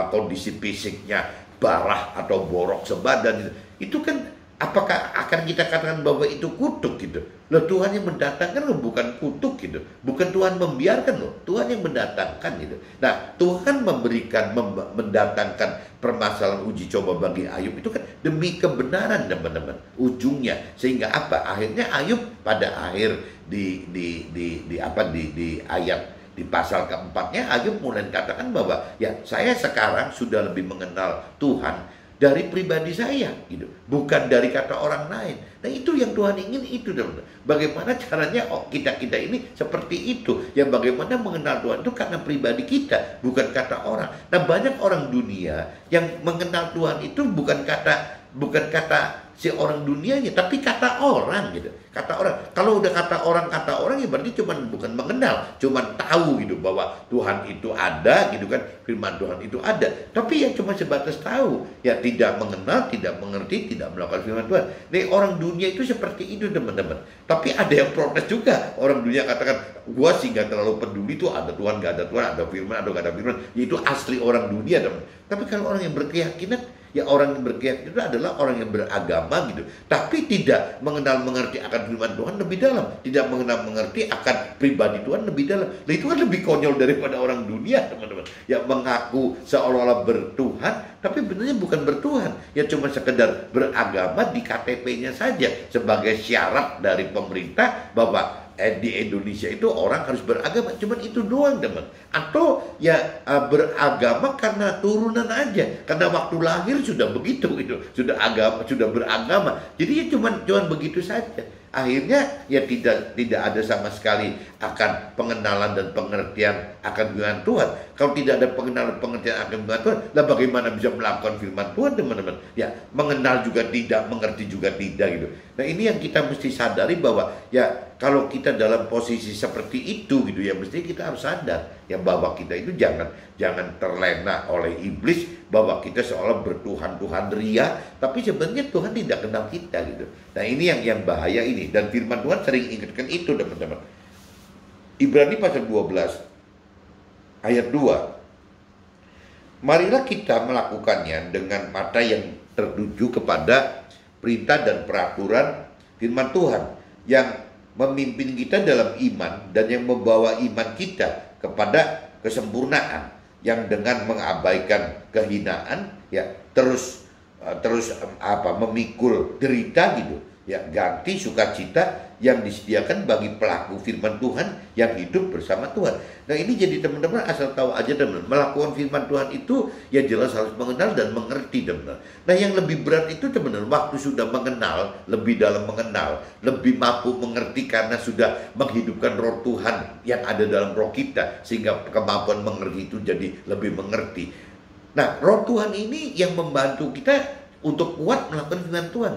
kondisi fisiknya barah atau borok sebadan. Itu kan apakah akan kita katakan bahwa itu kutuk gitu? Loh, Tuhan yang mendatangkan loh, bukan kutuk gitu. Bukan Tuhan membiarkan loh, Tuhan yang mendatangkan gitu. Nah, Tuhan mendatangkan permasalahan uji coba bagi Ayub itu kan demi kebenaran teman-teman. Ujungnya sehingga apa? Akhirnya Ayub pada akhir di ayat di pasal keempatnya Ayub mulai katakan bahwa ya saya sekarang sudah lebih mengenal Tuhan dari pribadi saya gitu, bukan dari kata orang lain. Nah itu yang Tuhan ingin itu teman-teman. Bagaimana caranya kita ini seperti itu. Yang bagaimana mengenal Tuhan itu karena pribadi kita, bukan kata orang. Nah banyak orang dunia yang mengenal Tuhan itu bukan kata si orang dunianya, tapi kata orang gitu. Kata orang. Kalau udah kata orang ya berarti bukan mengenal, cuman tahu gitu bahwa Tuhan itu ada gitu kan, firman Tuhan itu ada. Tapi ya cuma sebatas tahu, ya tidak mengenal, tidak mengerti, tidak melakukan firman Tuhan. Nih orang dunia itu seperti itu teman-teman. Tapi ada yang protes juga. Orang dunia katakan, gua sih nggak terlalu peduli tuh ada Tuhan, nggak ada Tuhan, ada firman, atau nggak ada firman. Itu asli orang dunia teman. Tapi kalau orang yang berkeyakinan, ya orang yang berkeyakinan itu adalah orang yang beragama gitu, tapi tidak mengenal mengerti akan firman Tuhan lebih dalam, tidak mengenal mengerti akan pribadi Tuhan lebih dalam. Nah itu kan lebih konyol daripada orang dunia teman-teman, yang mengaku seolah-olah bertuhan, tapi benarnya bukan bertuhan, ya cuma sekedar beragama di KTP-nya saja sebagai syarat dari pemerintah bahwa di Indonesia itu orang harus beragama, cuman itu doang teman. Atau ya beragama karena turunan aja, karena waktu lahir sudah begitu gitu, sudah beragama. Jadi ya cuman begitu saja. Akhirnya ya tidak ada sama sekali akan pengenalan dan pengertian akan firman Tuhan. Kalau tidak ada pengenalan pengertian akan firman Tuhan, lah bagaimana bisa melakukan firman Tuhan teman-teman? Ya mengenal juga tidak, mengerti juga tidak gitu. Nah ini yang kita mesti sadari bahwa ya kalau kita dalam posisi seperti itu gitu ya mesti kita harus sadar ya bahwa kita itu jangan terlena oleh iblis bahwa kita seolah bertuhan-tuhan ria, tapi sebenarnya Tuhan tidak kenal kita gitu. Nah ini yang bahaya ini, dan firman Tuhan sering ingatkan itu teman-teman. Ibrani pasal 12 ayat 2. Marilah kita melakukannya dengan mata yang tertuju kepada perintah dan peraturan firman Tuhan yang memimpin kita dalam iman dan yang membawa iman kita kepada kesempurnaan, yang dengan mengabaikan kehinaan ya terus memikul derita gitu ya, ganti sukacita yang disediakan bagi pelaku firman Tuhan yang hidup bersama Tuhan. Nah ini jadi teman-teman asal tahu aja teman-teman, melakukan firman Tuhan itu ya jelas harus mengenal dan mengerti teman-teman. Nah yang lebih berat itu teman-teman waktu sudah mengenal, lebih dalam mengenal, lebih mampu mengerti karena sudah menghidupkan roh Tuhan yang ada dalam roh kita, sehingga kemampuan mengerti itu jadi lebih mengerti. Nah roh Tuhan ini yang membantu kita untuk kuat melakukan firman Tuhan.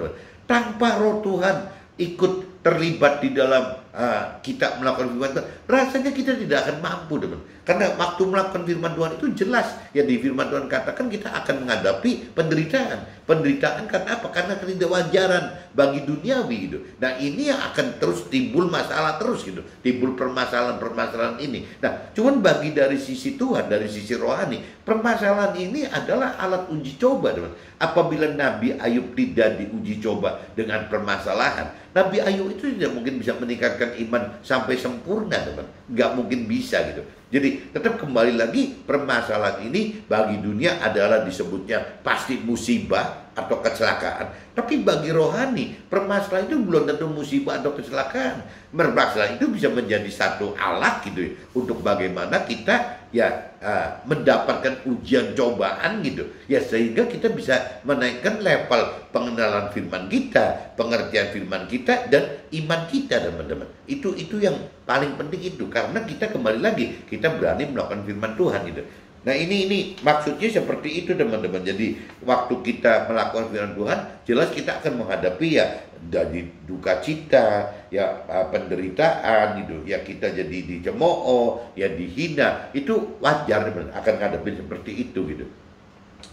Tanpa roh Tuhan ikut terlibat di dalam kita melakukan firman Tuhan, rasanya kita tidak akan mampu teman. Karena waktu melakukan firman Tuhan itu jelas ya, di firman Tuhan katakan kita akan menghadapi penderitaan karena apa? Karena ketidakwajaran bagi duniawi gitu. Nah ini yang akan terus timbul masalah terus gitu, timbul permasalahan ini. Nah cuman bagi dari sisi Tuhan, dari sisi rohani, permasalahan ini adalah alat uji coba teman. Apabila Nabi Ayub tidak diuji coba dengan permasalahan, Nabi Ayub itu tidak mungkin bisa meningkatkan iman sampai sempurna teman, nggak mungkin bisa gitu. Jadi tetap kembali lagi, permasalahan ini bagi dunia adalah disebutnya pasti musibah atau kecelakaan. Tapi bagi rohani, permasalahan itu belum tentu musibah atau kecelakaan. Permasalahan itu bisa menjadi satu alat gitu ya, untuk bagaimana kita ya mendapatkan ujian cobaan gitu ya, sehingga kita bisa menaikkan level pengenalan firman kita, pengertian firman kita, dan iman kita teman-teman. Itu yang paling penting itu, karena kita kembali lagi kita berani melakukan firman Tuhan gitu. Nah ini maksudnya seperti itu teman-teman. Jadi waktu kita melakukan firman Tuhan, jelas kita akan menghadapi ya dari duka cita, ya penderitaan gitu, ya kita jadi dicemooh, ya dihina, itu wajar teman, akan menghadapi seperti itu gitu.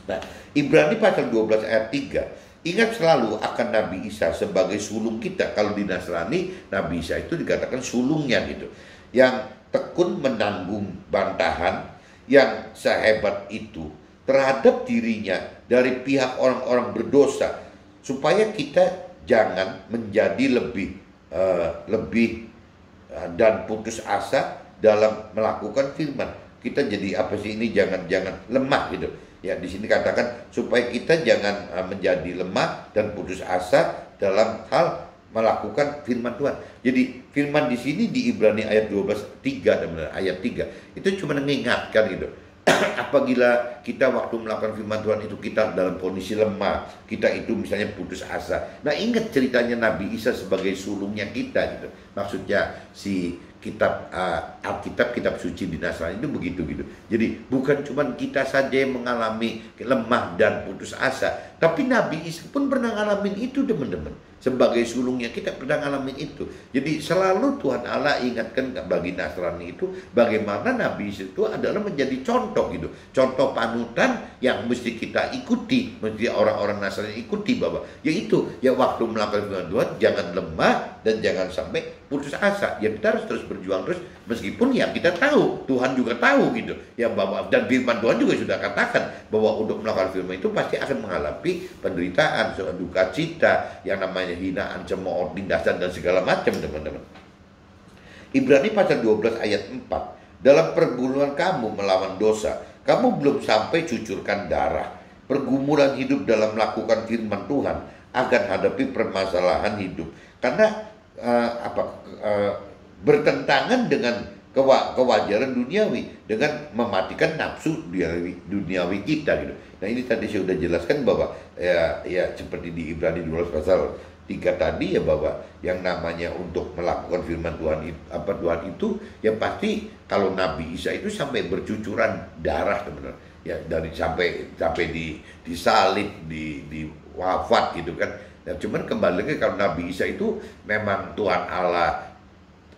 Nah, Ibrani pasal 12 ayat 3, ingat selalu akan Nabi Isa sebagai sulung kita. Kalau di Nasrani, Nabi Isa itu dikatakan sulungnya gitu, yang tekun menanggung bantahan yang sehebat itu terhadap dirinya dari pihak orang-orang berdosa, supaya kita jangan menjadi lebih dan putus asa dalam melakukan firman. Kita jadi apa sih ini, jangan lemah gitu. Ya di sini katakan supaya kita jangan menjadi lemah dan putus asa dalam hal melakukan firman Tuhan. Jadi firman di sini di Ibrani ayat 12:3 dan ayat 3 itu cuma mengingatkan gitu. Apabila kita waktu melakukan firman Tuhan itu kita dalam kondisi lemah, kita itu misalnya putus asa. Nah, ingat ceritanya Nabi Isa sebagai sulungnya kita gitu. Maksudnya si kitab Alkitab, kitab suci di Nasrani itu begitu gitu. Jadi bukan cuma kita saja yang mengalami lemah dan putus asa, tapi Nabi Isa pun pernah ngalamin itu teman-teman. Sebagai sulungnya kita pernah ngalamin itu. Jadi selalu Tuhan Allah ingatkan bagi Nasrani itu bagaimana Nabi Isa itu adalah menjadi contoh gitu. Contoh panutan yang mesti kita ikuti, mesti orang-orang Nasrani ikuti, bahwa yaitu ya waktu melakukan firman Tuhan jangan lemah dan jangan sampai putus asa. Ya kita harus terus berjuang terus, meskipun ya kita tahu, Tuhan juga tahu gitu. Ya bahwa dan firman Tuhan juga sudah katakan bahwa untuk melakukan firman itu pasti akan menghadapi penderitaan, duka cita, yang namanya hinaan, cemooh, tindasan dan segala macam teman-teman. Ibrani pasal 12 ayat 4, dalam pergumulan kamu melawan dosa, kamu belum sampai cucurkan darah. Pergumulan hidup dalam melakukan firman Tuhan akan hadapi permasalahan hidup, karena bertentangan dengan kewajaran duniawi dengan mematikan nafsu duniawi kita gitu. Nah ini tadi saya sudah jelaskan bahwa ya seperti di Ibrani 12 pasal 3 tadi ya, bahwa yang namanya untuk melakukan firman Tuhan itu ya pasti kalau Nabi Isa itu sampai bercucuran darah teman-teman. Ya dari sampai disalib, di wafat gitu kan. Ya, cuman kembali lagi kalau Nabi Isa itu memang Tuhan Allah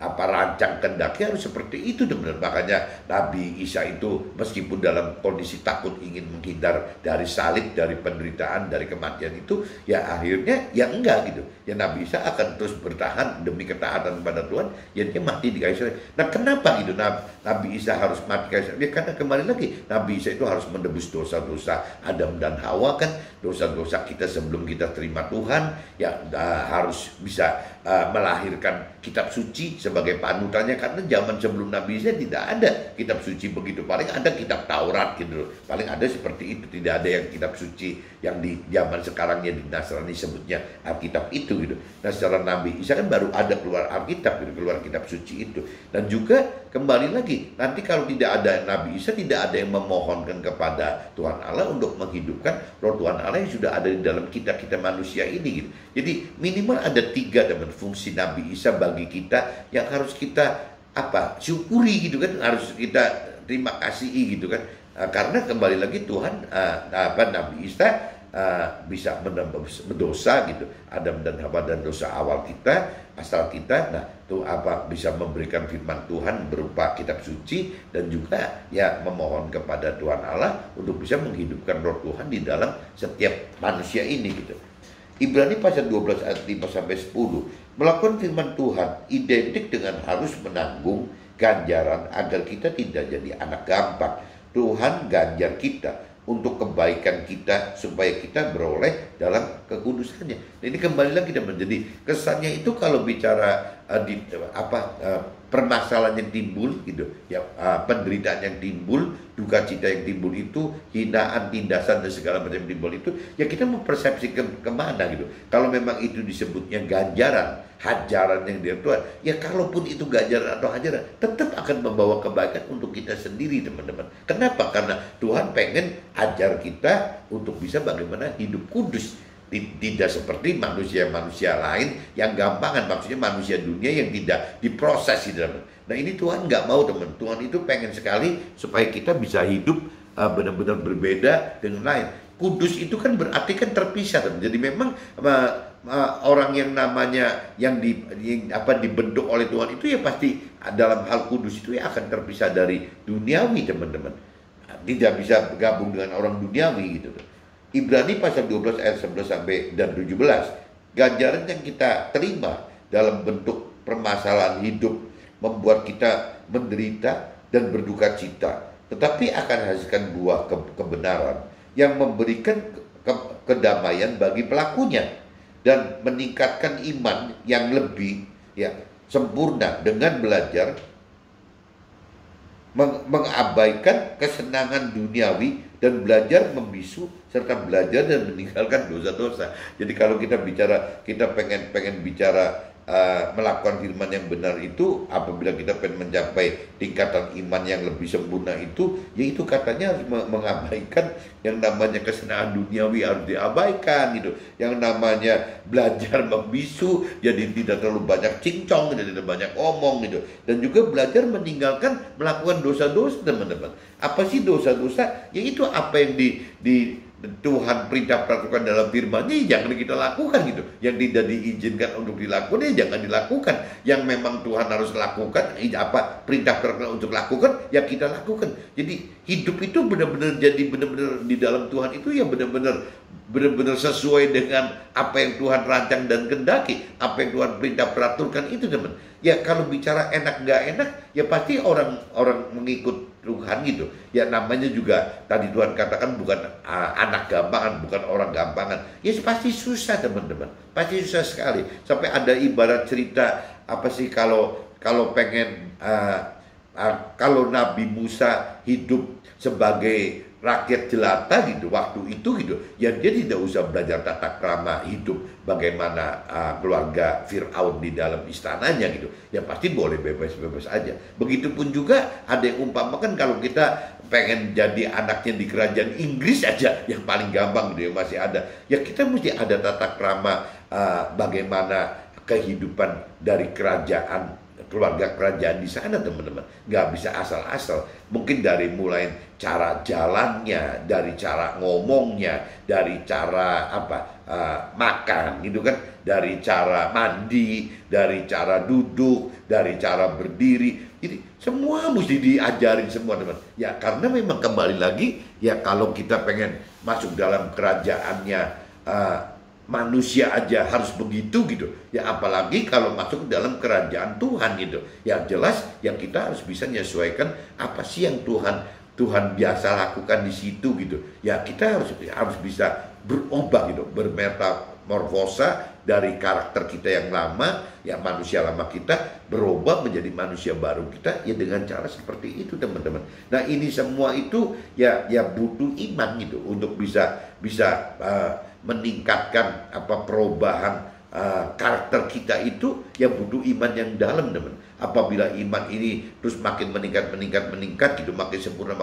rancang kehendaknya harus seperti itu benar. Makanya Nabi Isa itu meskipun dalam kondisi takut ingin menghindar dari salib, dari penderitaan, dari kematian itu, ya akhirnya ya enggak gitu. Ya Nabi Isa akan terus bertahan demi ketaatan pada Tuhan, ya dia mati di kayu salib. Nah kenapa gitu Nabi Isa harus mati di kayu salib? Ya karena kembali lagi Nabi Isa itu harus menebus dosa-dosa Adam dan Hawa kan, dosa-dosa kita sebelum kita terima Tuhan, ya harus bisa melahirkan kitab suci sebagai panutannya, karena zaman sebelum Nabi Isa tidak ada kitab suci begitu, paling ada kitab Taurat gitu, paling ada seperti itu, tidak ada yang kitab suci yang di zaman sekarang ya di Nasrani sebutnya Alkitab itu gitu. Nah secara Nabi Isa kan baru ada keluar Alkitab gitu, keluar kitab suci itu. Dan juga kembali lagi nanti kalau tidak ada Nabi Isa, tidak ada yang memohonkan kepada Tuhan Allah untuk menghidupkan roh Tuhan Allah yang sudah ada di dalam kita manusia ini gitu. Jadi minimal ada 3 teman fungsi Nabi Isa bagi kita yang harus kita syukuri gitu kan, harus kita terima kasihi gitu kan. Karena kembali lagi Tuhan Nabi Isa bisa menembus dosa gitu, Adam dan Hawa dan dosa awal kita, asal kita. Nah itu bisa memberikan firman Tuhan berupa kitab suci, dan juga ya memohon kepada Tuhan Allah untuk bisa menghidupkan roh Tuhan di dalam setiap manusia ini gitu. Ibrani pasal 12 ayat 5-10, melakukan firman Tuhan identik dengan harus menanggung ganjaran agar kita tidak jadi anak gampang. Tuhan ganjar kita untuk kebaikan kita supaya kita beroleh dalam kekudusannya. Nah, ini kembali lagi teman. Jadi kesannya itu kalau bicara permasalahan yang timbul gitu ya, penderitaan yang timbul, duka cita yang timbul itu, hinaan, tindasan dan segala macam timbul itu, ya kita mempersepsikan kemana gitu. Kalau memang itu disebutnya ganjaran, hajaran yang dari Tuhan, ya kalaupun itu ganjaran atau hajaran, tetap akan membawa kebaikan untuk kita sendiri teman-teman. Kenapa? Karena Tuhan pengen ajar kita untuk bisa bagaimana hidup kudus. tidak seperti manusia-manusia lain yang gampangan, maksudnya manusia dunia yang tidak diproses di dalam. Nah ini Tuhan nggak mau teman, Tuhan itu pengen sekali supaya kita bisa hidup benar-benar berbeda dengan lain. Kudus itu kan berarti kan terpisah teman. Jadi memang orang yang namanya dibentuk oleh Tuhan itu ya pasti dalam hal kudus itu ya akan terpisah dari duniawi teman-teman. Tidak bisa bergabung dengan orang duniawi gitu. Ibrani pasal 12 ayat 11 sampai dan 17. Ganjaran yang kita terima dalam bentuk permasalahan hidup membuat kita menderita dan berduka cita, tetapi akan hasilkan buah kebenaran yang memberikan kedamaian bagi pelakunya dan meningkatkan iman yang lebih sempurna dengan belajar mengabaikan kesenangan duniawi dan belajar membisu serta belajar dan meninggalkan dosa-dosa. Jadi kalau kita bicara, kita pengen bicara melakukan firman yang benar itu, apabila kita pengen mencapai tingkatan iman yang lebih sempurna itu, yaitu katanya harus mengabaikan yang namanya kesenangan duniawi, harus diabaikan gitu. Yang namanya belajar membisu, jadi tidak terlalu banyak cincong, tidak banyak omong gitu. Dan juga belajar meninggalkan melakukan dosa-dosa teman-teman. Apa sih dosa-dosa? Yaitu apa yang Tuhan perintah peraturan dalam firman-Nya jangan kita lakukan gitu. Yang tidak diizinkan untuk dilakukan jangan dilakukan. Yang memang Tuhan harus lakukan, perintah peraturan untuk lakukan ya kita lakukan. Jadi hidup itu benar-benar jadi benar-benar di dalam Tuhan itu ya benar-benar sesuai dengan apa yang Tuhan rancang dan kehendaki, apa yang Tuhan perintah peraturan itu teman. Ya kalau bicara enak nggak enak ya pasti orang mengikut Tuhan gitu. Ya namanya juga tadi Tuhan katakan bukan anak gampangan, bukan orang gampangan. Ya pasti susah teman-teman, pasti susah sekali. Sampai ada ibarat cerita kalau pengen kalau Nabi Musa hidup sebagai rakyat jelata gitu waktu itu gitu, ya dia tidak usah belajar tata krama hidup bagaimana keluarga Fir'aun di dalam istananya gitu, ya pasti boleh bebas-bebas aja. Begitupun juga ada yang umpamakan kalau kita pengen jadi anaknya di kerajaan Inggris aja yang paling gampang gitu ya masih ada, ya kita mesti ada tata krama bagaimana kehidupan dari kerajaan, keluarga kerajaan di sana teman-teman. Nggak bisa asal-asal. Mungkin dari mulai cara jalannya, dari cara ngomongnya, dari cara makan gitu kan, dari cara mandi, dari cara duduk, dari cara berdiri. Jadi semua mesti diajarin semua teman. Ya karena memang kembali lagi ya kalau kita pengen masuk dalam kerajaannya manusia aja harus begitu gitu ya, apalagi kalau masuk dalam kerajaan Tuhan gitu. Yang jelas yang kita harus bisa menyesuaikan apa sih yang Tuhan biasa lakukan di situ gitu ya. Kita harus bisa berubah gitu, bermetamorfosa dari karakter kita yang lama ya, manusia lama kita berubah menjadi manusia baru kita ya dengan cara seperti itu teman-teman. Nah ini semua itu ya butuh iman gitu untuk bisa meningkatkan perubahan karakter kita itu ya butuh iman yang dalam teman. Apabila iman ini terus makin meningkat gitu, makin sempurna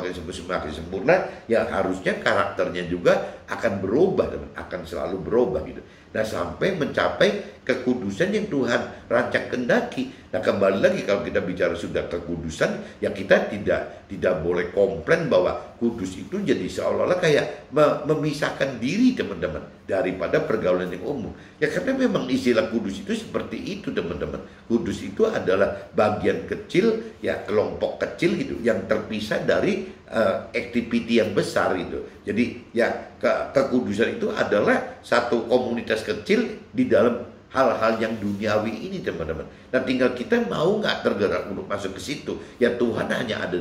ya harusnya karakternya juga akan berubah teman, akan selalu berubah gitu. Nah sampai mencapai kekudusan yang Tuhan rancang kehendaki. Nah kembali lagi kalau kita bicara sudah kekudusan ya kita tidak boleh komplain bahwa kudus itu jadi seolah-olah kayak memisahkan diri teman-teman daripada pergaulan yang umum. Ya karena memang istilah kudus itu seperti itu teman-teman. Kudus itu adalah bagian kecil ya, kelompok kecil gitu yang terpisah dari activity yang besar gitu. Jadi ya kekudusan itu adalah satu komunitas kecil di dalam hal-hal yang duniawi ini teman-teman. Nah tinggal kita mau nggak tergerak untuk masuk ke situ. Ya Tuhan hanya ada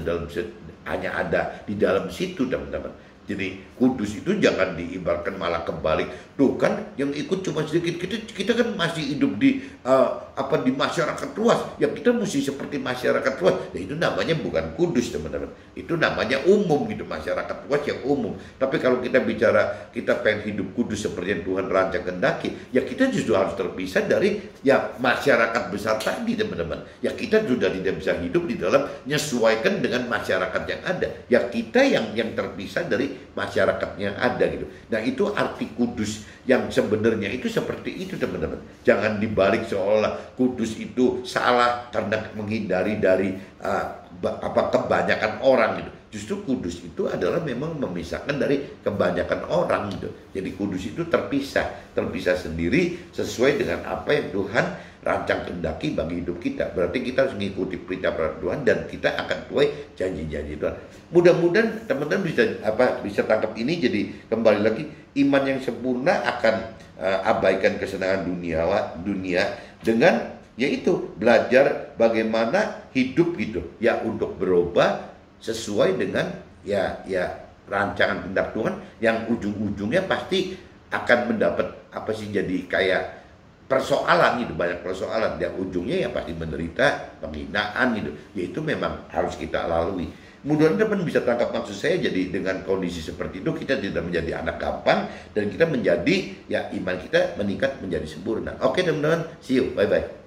di dalam situ teman-teman. Jadi kudus itu jangan diibaratkan malah kebalik. Tuh kan yang ikut cuma sedikit. Kita kan masih hidup di di masyarakat luas. Ya kita mesti seperti masyarakat luas. Ya itu namanya bukan kudus teman-teman. Itu namanya umum gitu, masyarakat luas yang umum. Tapi kalau kita bicara kita pengen hidup kudus seperti yang Tuhan rancang kehendaki, ya kita justru harus terpisah dari ya masyarakat besar tadi teman-teman. Ya kita sudah tidak bisa hidup di dalam menyesuaikan dengan masyarakat yang ada. Ya kita yang terpisah dari masyarakatnya yang ada gitu. Nah itu arti kudus yang sebenarnya itu seperti itu teman-teman. Jangan dibalik seolah kudus itu salah karena menghindari dari kebanyakan orang gitu. Justru kudus itu adalah memang memisahkan dari kebanyakan orang gitu. Jadi kudus itu terpisah sendiri sesuai dengan apa yang Tuhan rancang kehendaki bagi hidup kita. Berarti kita harus mengikuti perintah Tuhan dan kita akan tuai janji-janji Tuhan. Mudah-mudahan teman-teman bisa tangkap ini. Jadi kembali lagi, iman yang sempurna akan abaikan kesenangan dunia dengan yaitu belajar bagaimana hidup gitu ya, untuk berubah sesuai dengan ya rancangan kehendak Tuhan yang ujung-ujungnya pasti akan mendapat jadi kayak persoalan gitu, banyak persoalan dan ujungnya ya pasti menderita penghinaan gitu. Yaitu memang harus kita lalui. Mudah-mudahan teman bisa tangkap maksud saya. Jadi dengan kondisi seperti itu kita tidak menjadi anak gampang dan kita menjadi iman kita meningkat menjadi sempurna. Oke teman-teman, see you, bye-bye.